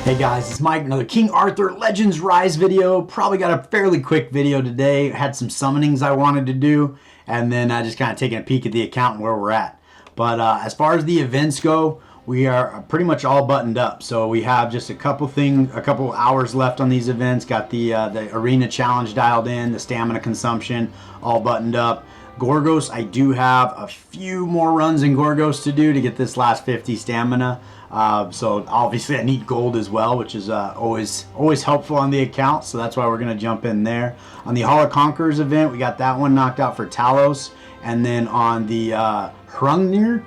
Hey guys, it's Mike, another King Arthur Legends Rise video. Probably got a fairly quick video today. Had some summonings I wanted to do, and then just kind of taking a peek at the account and where we're at. But as far as the events go, we are pretty much all buttoned up. So we have just a couple hours left on these events. Got the arena challenge dialed in, the stamina consumption all buttoned up. Gorgos, I do have a few more runs in Gorgos to do to get this last 50 stamina. So obviously I need gold as well, which is always helpful on the account. So that's why we're going to jump in there. On the Hall of Conquerors event, we got that one knocked out for Talos. And then on the Hrungnir,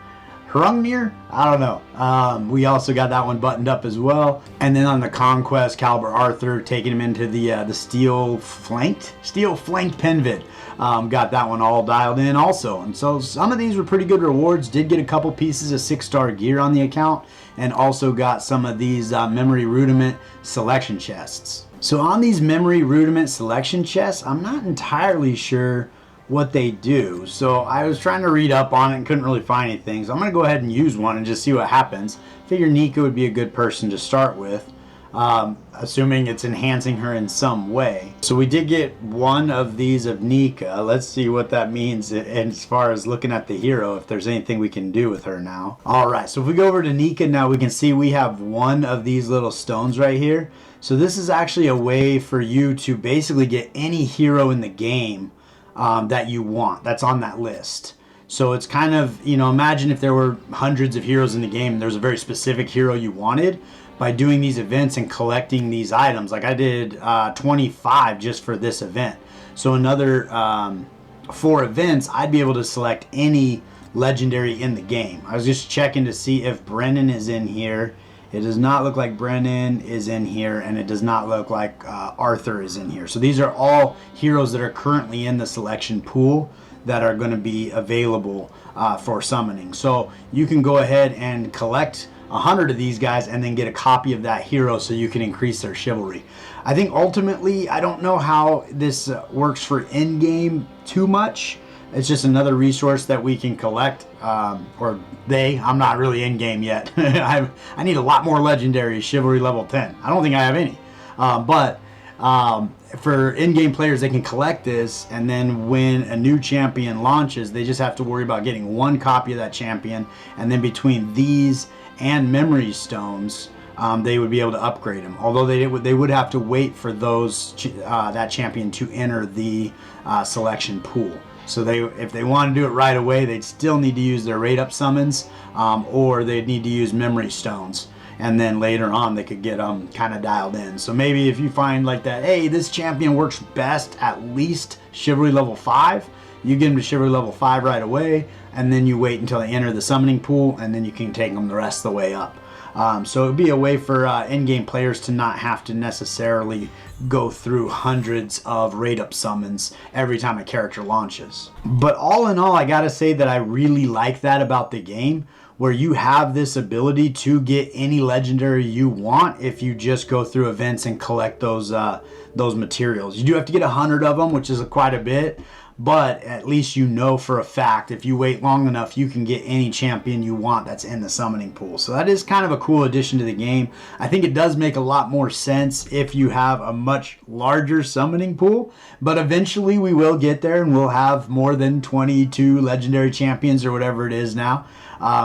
I don't know. We also got that one buttoned up as well. And then on the Conquest, Caliburn Arthur, taking him into the steel flanked Penvid. Got that one all dialed in also. And so some of these were pretty good rewards. Did get a couple pieces of 6-star gear on the account, and also got some of these memory rudiment selection chests. So on these memory rudiment selection chests, I'm not entirely sure what they do. So I was trying to read up on it and couldn't really find anything. So I'm going to go ahead and use one and just see what happens. Figure Nika would be a good person to start with. Assuming it's enhancing her in some way. So we did get one of these of Nika. Let's see what that means as far as looking at the hero, if there's anything we can do with her now. Alright, so if we go over to Nika now, we can see we have one of these little stones right here. So this is actually a way for you to basically get any hero in the game that you want, that's on that list. So it's kind of, imagine if there were hundreds of heroes in the game and there's a very specific hero you wanted. By doing these events and collecting these items, like I did 25 just for this event. So another 4 events, I'd be able to select any legendary in the game. I was just checking to see if Brennan is in here. It does not look like Brennan is in here, and it does not look like Arthur is in here. So these are all heroes that are currently in the selection pool that are going to be available for summoning. So you can go ahead and collect 100 of these guys and then get a copy of that hero so you can increase their chivalry. I think ultimately, I don't know how this works for in-game too much. It's just another resource that we can collect, I'm not really in-game yet. I need a lot more legendary chivalry level 10. I don't think I have any. But for in-game players, they can collect this, and then when a new champion launches, they just have to worry about getting one copy of that champion, and then between these and memory stones, they would be able to upgrade them. Although they would have to wait for those that champion to enter the selection pool. So if they want to do it right away, they'd still need to use their rate up summons, or they'd need to use memory stones. And then later on, they could get them kind of dialed in. So maybe if you find like that, hey, this champion works best at least chivalry level 5, you get them to chivalry level 5 right away, and then you wait until they enter the summoning pool, and then you can take them the rest of the way up. So it would be a way for in-game players to not have to necessarily go through hundreds of rate-up summons every time a character launches. But all in all, I gotta say that I really like that about the game, where you have this ability to get any legendary you want if you just go through events and collect those materials. You do have to get 100 of them, which is quite a bit, but at least you know for a fact if you wait long enough, you can get any champion you want that's in the summoning pool. So that is kind of a cool addition to the game. I think it does make a lot more sense if you have a much larger summoning pool, but eventually we will get there and we'll have more than 22 legendary champions or whatever it is now.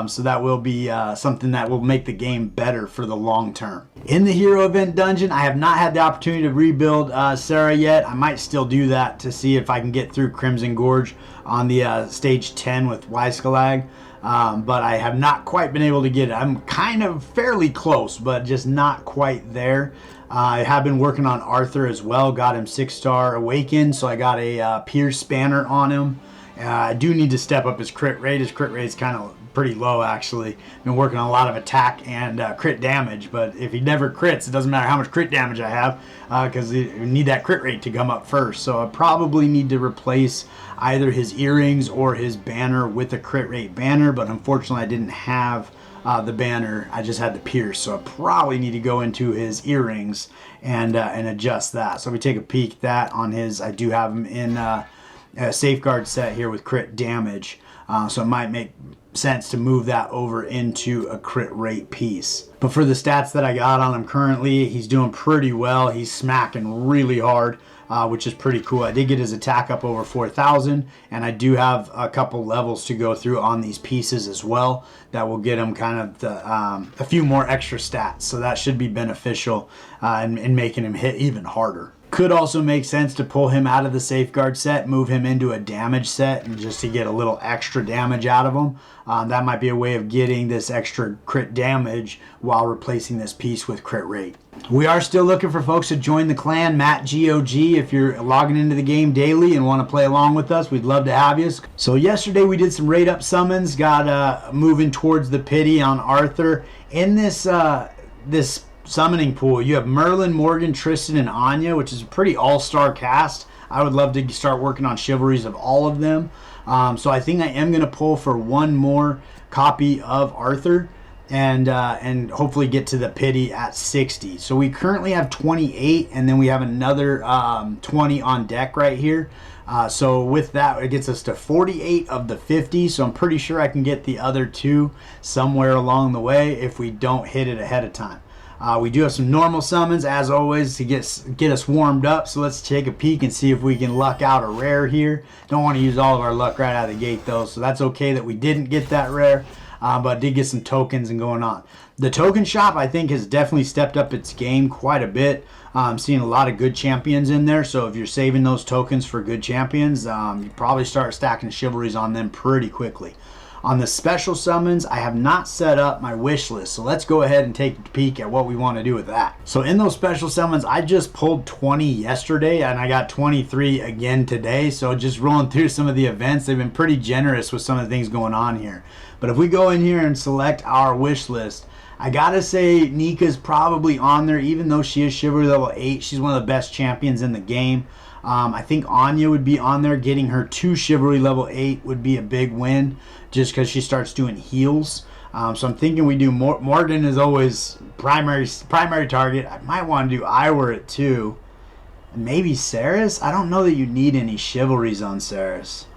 So that will be something that will make the game better for the long term. In the hero event dungeon, I have not had the opportunity to rebuild Sarah yet. I might still do that to see if I can get through Crimson Gorge on the stage 10 with Wyskalag. But I have not quite been able to get it. I'm kind of fairly close, but just not quite there. I have been working on Arthur as well. Got him 6-star awakened, so I got a Pierce Banner on him. I do need to step up his crit rate. His crit rate is kind of pretty low, actually. Been working on a lot of attack and crit damage, but if he never crits, it doesn't matter how much crit damage I have, because you need that crit rate to come up first. So I probably need to replace either his earrings or his banner with a crit rate banner, but unfortunately I didn't have the banner. I just had the pierce, so I probably need to go into his earrings and adjust that. So if we take a peek at that on his, I do have him in a safeguard set here with crit damage, so it might make sense to move that over into a crit rate piece. But for the stats that I got on him currently, he's doing pretty well. He's smacking really hard, which is pretty cool. I did get his attack up over 4,000, and I do have a couple levels to go through on these pieces as well that will get him kind of a few more extra stats. So that should be beneficial in making him hit even harder. Could also make sense to pull him out of the safeguard set, move him into a damage set, and just to get a little extra damage out of him. That might be a way of getting this extra crit damage while replacing this piece with crit rate. We are still looking for folks to join the clan, MikeGoG. If you're logging into the game daily and want to play along with us, we'd love to have you. So yesterday we did some raid up summons, got moving towards the pity on Arthur. In this summoning pool, you have Merlin, Morgan, Tristan, and Anya, which is a pretty all-star cast. I would love to start working on chivalries of all of them. So I think I am going to pull for one more copy of Arthur and hopefully get to the pity at 60. So we currently have 28, and then we have another 20 on deck right here. So with that, it gets us to 48 of the 50. So I'm pretty sure I can get the other two somewhere along the way if we don't hit it ahead of time. We do have some normal summons, as always, to get us warmed up. So let's take a peek and see if we can luck out a rare here. Don't want to use all of our luck right out of the gate, though. So that's okay that we didn't get that rare, but did get some tokens and going on. The token shop, I think, has definitely stepped up its game quite a bit. I'm seeing a lot of good champions in there. So if you're saving those tokens for good champions, you probably start stacking chivalries on them pretty quickly. On the special summons, I have not set up my wish list, so let's go ahead and take a peek at what we want to do with that. So in those special summons, I just pulled 20 yesterday, and I got 23 again today, so just rolling through some of the events. They've been pretty generous with some of the things going on here. But if we go in here and select our wish list, I gotta say Nika's probably on there, even though she is chivalry level 8. She's one of the best champions in the game. I think Anya would be on there. Getting her to chivalry level 8 would be a big win, just because she starts doing heals. So I'm thinking we do Morgan is always primary target. I might want to do Iwer at 2. Maybe Saris? I don't know that you need any chivalries on Saris.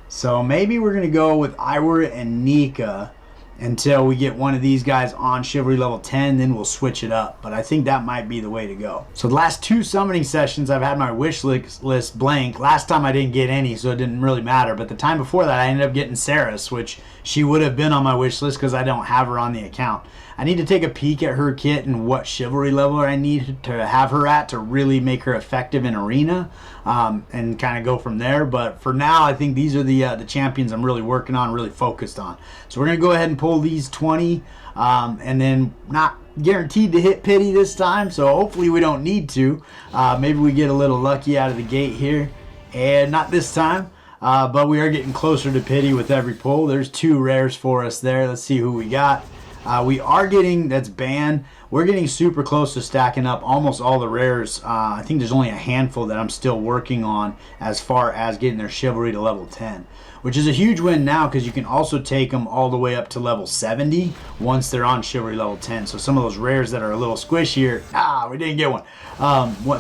So maybe we're going to go with Iwer and Nika until we get one of these guys on chivalry level 10, then we'll switch it up. But I think that might be the way to go. So the last 2 summoning sessions, I've had my wish list blank. Last time I didn't get any, so it didn't really matter. But the time before that, I ended up getting Saris, which she would have been on my wish list because I don't have her on the account. I need to take a peek at her kit and what chivalry level I need to have her at to really make her effective in arena, and kind of go from there. But for now, I think these are the champions I'm really working on, really focused on. So we're going to go ahead and pull these 20, and then not guaranteed to hit pity this time, so hopefully we don't need to. Maybe we get a little lucky out of the gate here, and not this time. But we are getting closer to pity with every pull. There's 2 rares for us there. Let's see who we got. We are getting, that's ban. We're getting super close to stacking up almost all the rares. I think there's only a handful that I'm still working on as far as getting their chivalry to level 10, which is a huge win now because you can also take them all the way up to level 70 once they're on chivalry level 10. So some of those rares that are a little squishier, we didn't get one.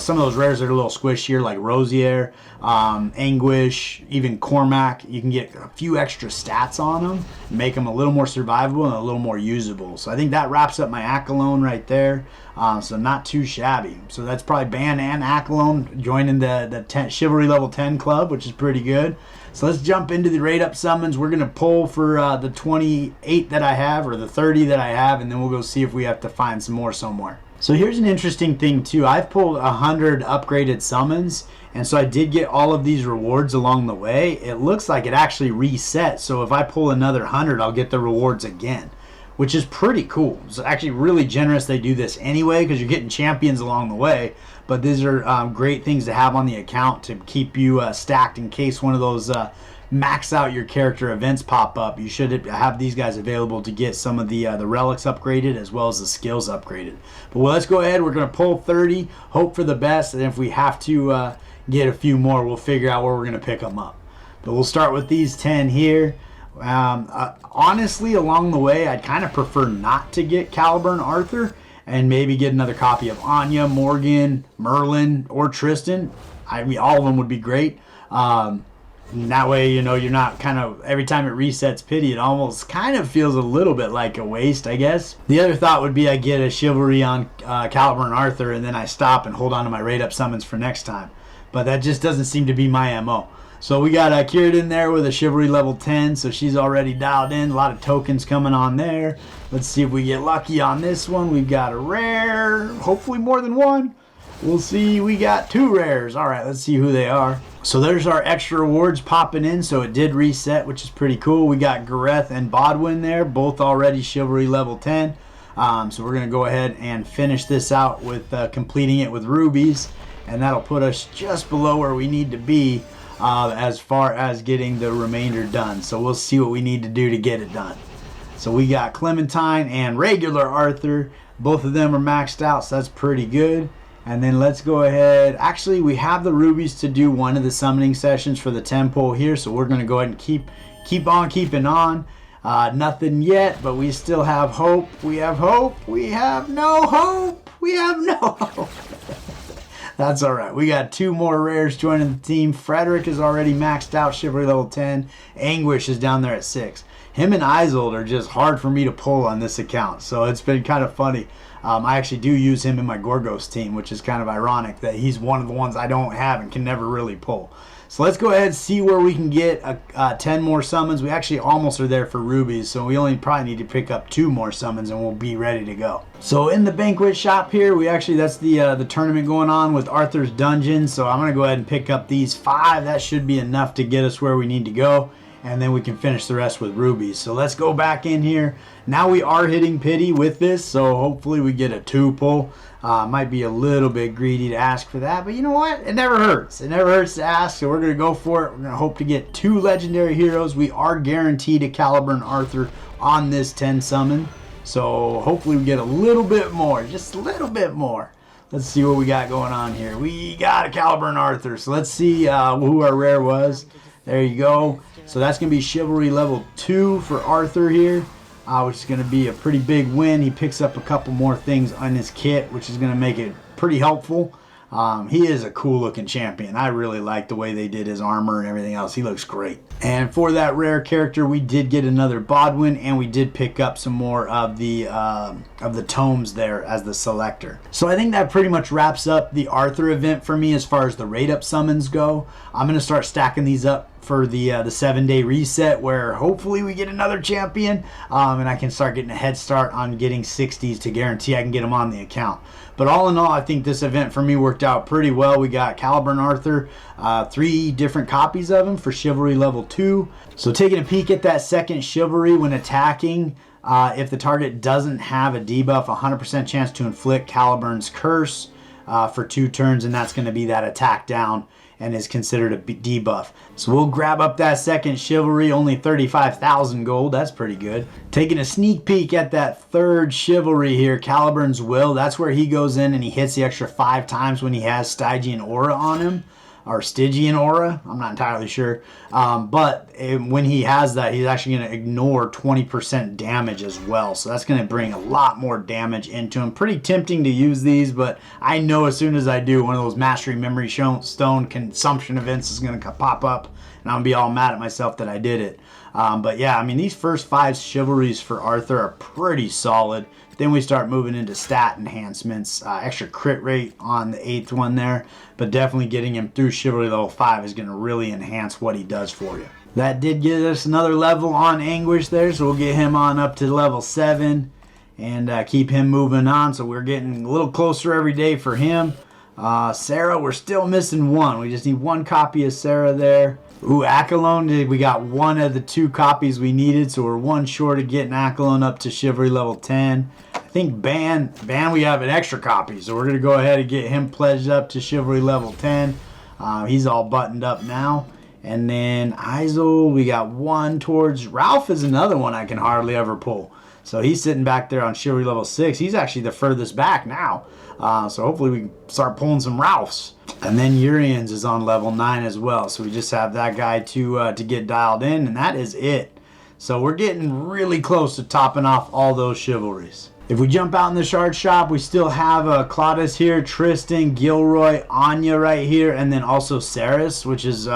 Some of those rares that are a little squishier, like Rosier, Anguish, even Cormac, you can get a few extra stats on them, make them a little more survivable and a little more usable. So I think that wraps up my Accolone right there. So not too shabby. So that's probably Ban and Accolone joining the chivalry level 10 club, which is pretty good. So let's jump into the raid up summons. We're going to pull for the 28 that I have, or the 30 that I have, and then we'll go see if we have to find some more somewhere. So here's an interesting thing too. I've pulled 100 upgraded summons, and so I did get all of these rewards along the way. It looks like it actually resets, so if I pull another 100, I'll get the rewards again, which is pretty cool. It's actually really generous they do this anyway, because you're getting champions along the way. But these are great things to have on the account to keep you stacked in case one of those max out your character events pop up. You should have these guys available to get some of the relics upgraded as well as the skills upgraded. But let's go ahead. We're going to pull 30, hope for the best, and if we have to get a few more, we'll figure out where we're going to pick them up. But we'll start with these 10 here. Honestly, along the way, I'd kind of prefer not to get Caliburn Arthur and maybe get another copy of Anya, Morgan, Merlin, or Tristan. I mean, all of them would be great. And that way, you know, you're not kind of, every time it resets pity, it almost kind of feels a little bit like a waste, I guess. The other thought would be I get a chivalry on Caliburn Arthur, and then I stop and hold on to my rate up summons for next time. But that just doesn't seem to be my MO. So we got Kieran in there with a chivalry level 10, so she's already dialed in. A lot of tokens coming on there. Let's see if we get lucky on this one. We've got a rare, hopefully more than one. We'll see. We got 2 rares. All right, let's see who they are. So there's our extra rewards popping in, so it did reset, which is pretty cool. We got Gareth and Bodwin there, both already chivalry level 10. So we're going to go ahead and finish this out with completing it with rubies, and that'll put us just below where we need to be as far as getting the remainder done. So we'll see what we need to do to get it done. So we got Clementine and regular Arthur. Both of them are maxed out, so that's pretty good. And then let's go ahead. Actually, we have the rubies to do one of the summoning sessions for the 10 pull here, so we're going to go ahead and keep on keeping on. Nothing yet, but we still have hope. We have hope. We have no hope. We have no hope. That's all right. We got 2 more rares joining the team. Frederick is already maxed out, chivalry level 10. Anguish is down there at 6. Him and Isolde are just hard for me to pull on this account, so it's been kind of funny. I actually do use him in my Gorgos team, which is kind of ironic that he's one of the ones I don't have and can never really pull. So let's go ahead and see where we can get 10 more summons. We actually almost are there for rubies, so we only probably need to pick up 2 more summons and we'll be ready to go. So in the banquet shop here, that's the tournament going on with Arthur's Dungeon. So I'm going to go ahead and pick up these 5. That should be enough to get us where we need to go, and then we can finish the rest with rubies. So let's go back in here. Now we are hitting pity with this, so hopefully we get a 2 pull. Might be a little bit greedy to ask for that, but you know what? It never hurts. It never hurts to ask, so we're going to go for it. We're going to hope to get 2 legendary heroes. We are guaranteed a Caliburn Arthur on this 10 summon, so hopefully we get a little bit more, just a little bit more. Let's see what we got going on here. We got a Caliburn Arthur, so let's see who our rare was. There you go. So that's going to be chivalry level 2 for Arthur here, which is going to be a pretty big win. He picks up a couple more things on his kit, which is going to make it pretty helpful. He is a cool looking champion. I really like the way they did his armor and everything else. He looks great. And for that rare character, we did get another Bodwin, and we did pick up some more of the tomes there as the selector. So I think that pretty much wraps up the Arthur event for me as far as the rate up summons go. I'm going to start stacking these up for the 7-day reset, where hopefully we get another champion, and I can start getting a head start on getting 60s to guarantee I can get them on the account. But all in all, I think this event for me worked out pretty well. We got Caliburn Arthur, 3 different copies of him for chivalry level 2. So taking a peek at that second chivalry when attacking, if the target doesn't have a debuff, 100% chance to inflict Caliburn's curse for 2 turns, and that's going to be that attack down and is considered a debuff. So we'll grab up that second chivalry, only 35,000 gold. That's pretty good. Taking a sneak peek at that 3rd chivalry here, Caliburn's Will. That's where he goes in and he hits the extra 5 times when he has Stygian Aura on him, or Stygian Aura, I'm not entirely sure. But when he has that, he's actually going to ignore 20% damage as well. So that's going to bring a lot more damage into him. Pretty tempting to use these, but I know as soon as I do, one of those Mastery Memory Stone consumption events is going to pop up, and I'm going to be all mad at myself that I did it. But yeah, I mean, these first 5 chivalries for Arthur are pretty solid. Then we start moving into stat enhancements, extra crit rate on the 8th one there, but definitely getting him through chivalry level 5 is going to really enhance what he does for you. That did get us another level on Anguish there, so we'll get him on up to level 7 and keep him moving on. So we're getting a little closer every day for him. Sarah, we're still missing 1. We just need 1 copy of Sarah there. Ooh, Accolone, we got 1 of the 2 copies we needed, so we're 1 short of getting Accolone up to chivalry level 10. I think Ban we have an extra copy, so we're going to go ahead and get him pledged up to chivalry level 10. He's all buttoned up now. And then Isolde, we got 1 towards. Ralph is another one I can hardly ever pull. So he's sitting back there on chivalry level 6. He's actually the furthest back now. So hopefully we can start pulling some Ralphs. And then Urian's is on level 9 as well. So we just have that guy to get dialed in, and that is it. So we're getting really close to topping off all those chivalries. If we jump out in the shard shop, we still have Claudius here, Tristan, Gilroy, Anya right here, and then also Ceres, which is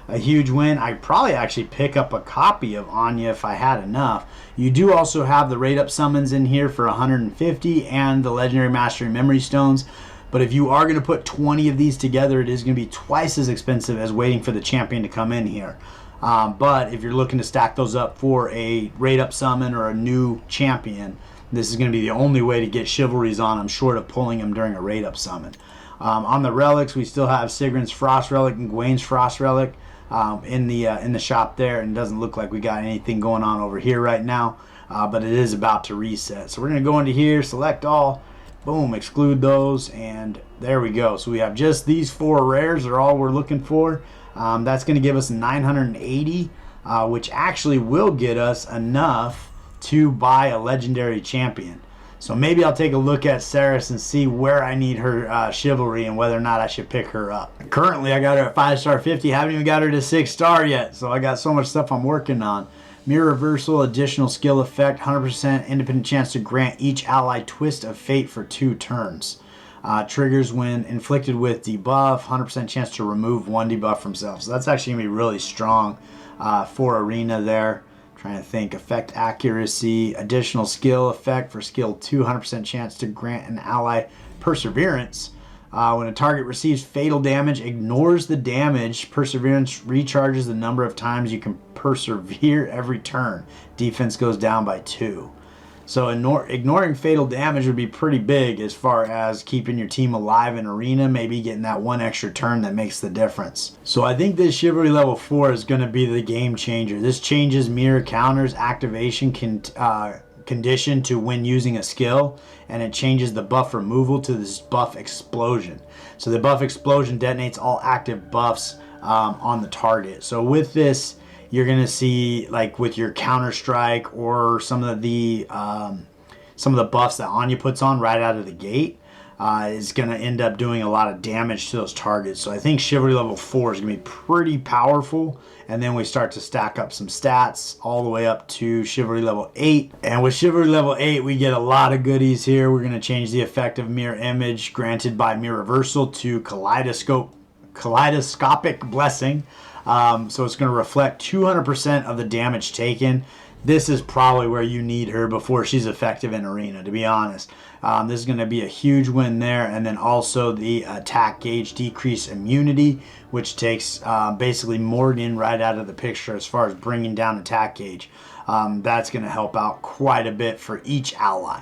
a huge win. I'd probably actually pick up a copy of Anya if I had enough. You do also have the rate up summons in here for 150 and the Legendary Mastery Memory Stones. But if you are going to put 20 of these together, it is going to be twice as expensive as waiting for the champion to come in here. But if you're looking to stack those up for a rate up summon or a new champion, this is going to be the only way to get chivalries on them, short of pulling them during a rate up summon. On the relics, we still have Sigrun's Frost Relic and Gwain's Frost Relic in the shop there, and it doesn't look like we got anything going on over here right now, but it is about to reset. So we're going to go into here, select all, boom, exclude those, and there we go. So we have just these 4 rares are all we're looking for. That's going to give us 980, which actually will get us enough to buy a legendary champion. So maybe I'll take a look at Saris and see where I need her chivalry and whether or not I should pick her up. Currently, I got her at 5-star 50. Haven't even got her to 6-star yet, so I got so much stuff I'm working on. Mirror Reversal, additional skill effect, 100% independent chance to grant each ally Twist of Fate for 2 turns. Triggers when inflicted with debuff, 100% chance to remove 1 debuff from self. So that's actually going to be really strong for Arena there. Trying to think, effect accuracy, additional skill effect for skill 2, 100% chance to grant an ally Perseverance. When a target receives fatal damage, ignores the damage. Perseverance recharges the number of times you can persevere every turn. Defense goes down by 2. So ignoring fatal damage would be pretty big as far as keeping your team alive in Arena, maybe getting that 1 extra turn that makes the difference. So I think this Chivalry level 4 is going to be the game changer. This changes mirror counters activation condition to when using a skill, and it changes the buff removal to this buff explosion. So the buff explosion detonates all active buffs on the target. So with this, you're gonna see, like with your Counter Strike or some of the buffs that Anya puts on right out of the gate, is gonna end up doing a lot of damage to those targets. So I think Chivalry level 4 is gonna be pretty powerful, and then we start to stack up some stats all the way up to Chivalry level 8. And with Chivalry level 8, we get a lot of goodies here. We're gonna change the effect of Mirror Image granted by Mirror Reversal to Kaleidoscopic Blessing. So it's going to reflect 200% of the damage taken. This is probably where you need her before she's effective in Arena, to be honest. This is going to be a huge win there. And then also the attack gauge decrease immunity, which takes basically Morgan right out of the picture as far as bringing down attack gauge. That's going to help out quite a bit for each ally.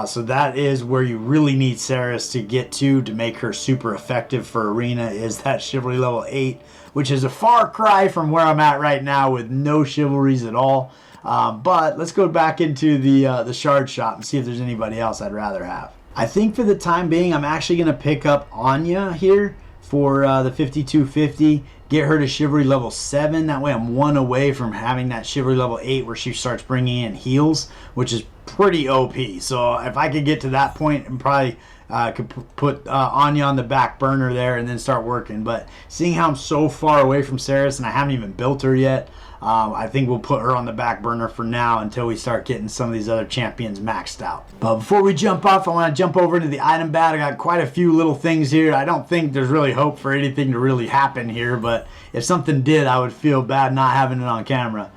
So that is where you really need Saris to get to make her super effective for Arena, is that Chivalry level 8, which is a far cry from where I'm at right now with no chivalries at all. But let's go back into the shard shop and see if there's anybody else I'd rather have. I think for the time being, I'm actually going to pick up Anya here for the 5250. Get her to Chivalry level 7. That way I'm 1 away from having that Chivalry level 8 where she starts bringing in heals, which is pretty OP. So if I could get to that point, and probably could put Anya on the back burner there and then start working. But seeing how I'm so far away from Saris and I haven't even built her yet, I think we'll put her on the back burner for now until we start getting some of these other champions maxed out. But before we jump off, I want to jump over into the item bat. I got quite a few little things here. I don't think there's really hope for anything to really happen here, but if something did, I would feel bad not having it on camera.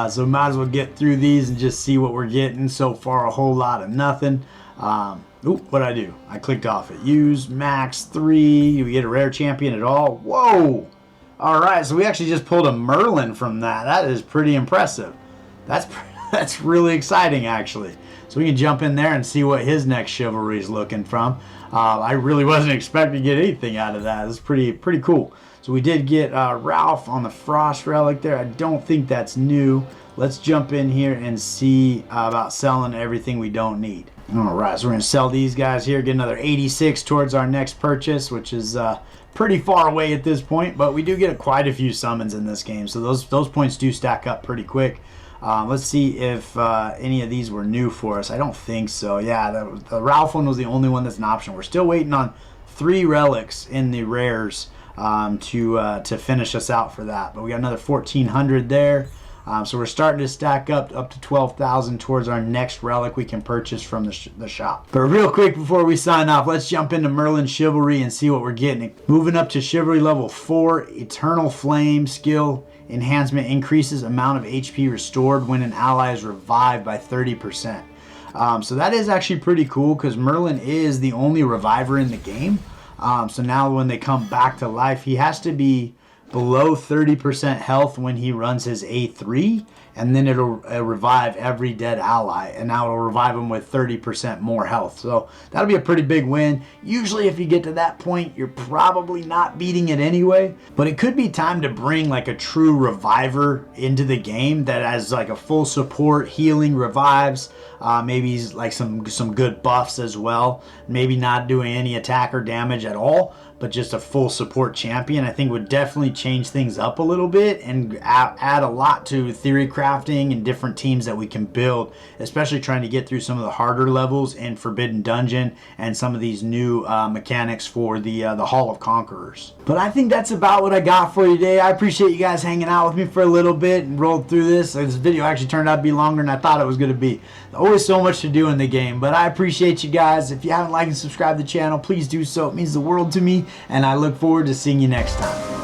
So might as well get through these and just see what we're getting. So far, a whole lot of nothing. What'd I do? I clicked off it. Use max 3. Do we get a rare champion at all? Whoa! Alright, so we actually just pulled a Merlin from that. That is pretty impressive. That's really exciting, actually. So we can jump in there and see what his next chivalry is looking from. I really wasn't expecting to get anything out of that. It's pretty cool. So we did get Ralph on the Frost Relic there. I don't think that's new. Let's jump in here and see about selling everything we don't need. Alright, so we're going to sell these guys here, get another 86 towards our next purchase, which is pretty far away at this point, but we do get quite a few summons in this game, so those points do stack up pretty quick. Let's see if any of these were new for us. I don't think so. Yeah, the Ralph one was the only one that's an option. We're still waiting on 3 relics in the rares to finish us out for that, but we got another 1400 there. So we're starting to stack up to 12,000 towards our next relic we can purchase from the shop. But real quick before we sign off, let's jump into Merlin Chivalry and see what we're getting. Moving up to Chivalry level 4, Eternal Flame skill enhancement increases amount of HP restored when an ally is revived by 30%. So that is actually pretty cool because Merlin is the only reviver in the game. So now when they come back to life, he has to be below 30% health when he runs his A3, and then it'll revive every dead ally, and now it'll revive him with 30% more health. So that'll be a pretty big win. Usually if you get to that point, you're probably not beating it anyway, but it could be time to bring like a true reviver into the game that has like a full support, healing, revives, maybe like some good buffs as well, maybe not doing any attack or damage at all, but just a full support champion. I think would definitely change things up a little bit and add a lot to theory crafting and different teams that we can build, especially trying to get through some of the harder levels in Forbidden Dungeon and some of these new mechanics for the Hall of Conquerors. But I think that's about what I got for you today. I appreciate you guys hanging out with me for a little bit and rolled through this. This video actually turned out to be longer than I thought it was going to be. Always so much to do in the game, but I appreciate you guys. If you haven't liked and subscribed to the channel, please do so. It means the world to me, and I look forward to seeing you next time.